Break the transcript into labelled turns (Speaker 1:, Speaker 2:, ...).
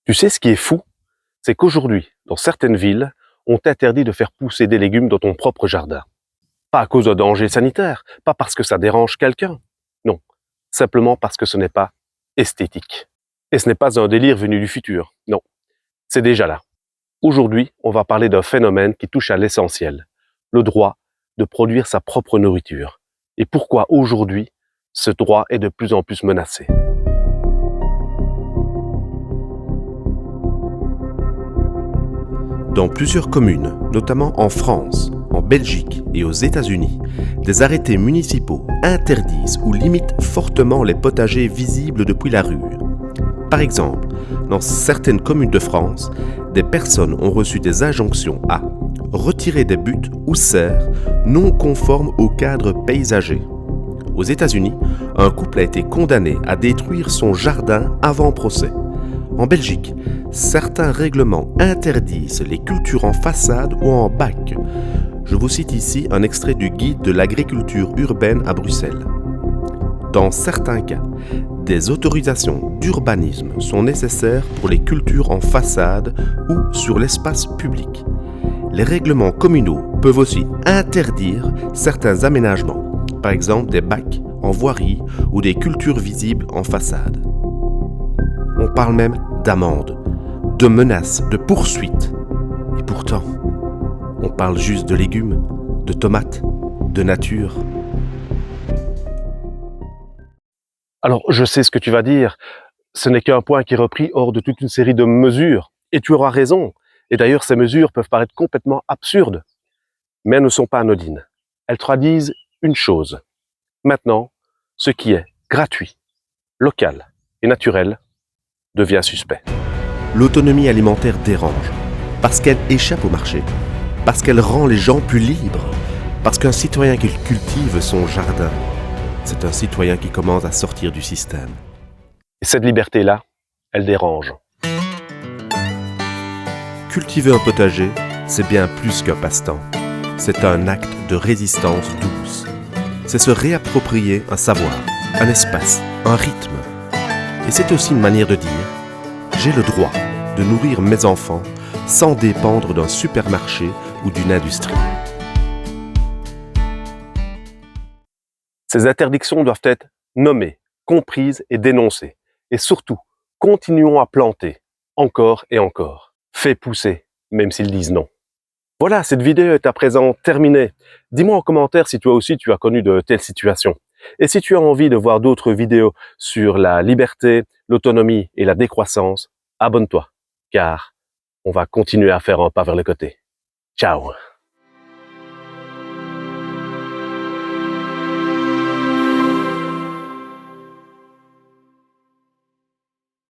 Speaker 1: Tu sais ce qui est fou? C'est qu'aujourd'hui, dans certaines villes, on t'interdit de faire pousser des légumes dans ton propre jardin. Pas à cause de danger sanitaire, pas parce que ça dérange quelqu'un. Non, simplement parce que ce n'est pas esthétique. Et ce n'est pas un délire venu du futur. Non, c'est déjà là. Aujourd'hui, on va parler d'un phénomène qui touche à l'essentiel, le droit de produire sa propre nourriture. Et pourquoi aujourd'hui, ce droit est de plus en plus menacé.
Speaker 2: Dans plusieurs communes, notamment en France, en Belgique et aux États-Unis, des arrêtés municipaux interdisent ou limitent fortement les potagers visibles depuis la rue. Par exemple, dans certaines communes de France, des personnes ont reçu des injonctions à retirer des buttes ou serres non conformes au cadre paysager. Aux États-Unis, un couple a été condamné à détruire son jardin avant procès. En Belgique, certains règlements interdisent les cultures en façade ou en bac. Je vous cite ici un extrait du guide de l'agriculture urbaine à Bruxelles. Dans certains cas, des autorisations d'urbanisme sont nécessaires pour les cultures en façade ou sur l'espace public. Les règlements communaux peuvent aussi interdire certains aménagements, par exemple des bacs en voirie ou des cultures visibles en façade. On parle même d'amendes, de menaces, de poursuites. Et pourtant, on parle juste de légumes, de tomates, de nature.
Speaker 1: Alors, je sais ce que tu vas dire. Ce n'est qu'un point qui est repris hors de toute une série de mesures. Et tu auras raison. Et d'ailleurs, ces mesures peuvent paraître complètement absurdes. Mais elles ne sont pas anodines. Elles traduisent une chose. Maintenant, ce qui est gratuit, local et naturel devient suspect.
Speaker 2: L'autonomie alimentaire dérange, parce qu'elle échappe au marché, parce qu'elle rend les gens plus libres, parce qu'un citoyen qui cultive son jardin, c'est un citoyen qui commence à sortir du système.
Speaker 1: Et cette liberté-là, elle dérange.
Speaker 2: Cultiver un potager, c'est bien plus qu'un passe-temps. C'est un acte de résistance douce. C'est se réapproprier un savoir, un espace, un rythme. Et c'est aussi une manière de dire « j'ai le droit de nourrir mes enfants sans dépendre d'un supermarché ou d'une industrie ».
Speaker 1: Ces interdictions doivent être nommées, comprises et dénoncées. Et surtout, continuons à planter, encore et encore. Fais pousser, même s'ils disent non. Voilà, cette vidéo est à présent terminée. Dis-moi en commentaire si toi aussi tu as connu de telles situations. Et si tu as envie de voir d'autres vidéos sur la liberté, l'autonomie et la décroissance, abonne-toi, car on va continuer à faire un pas vers le côté. Ciao!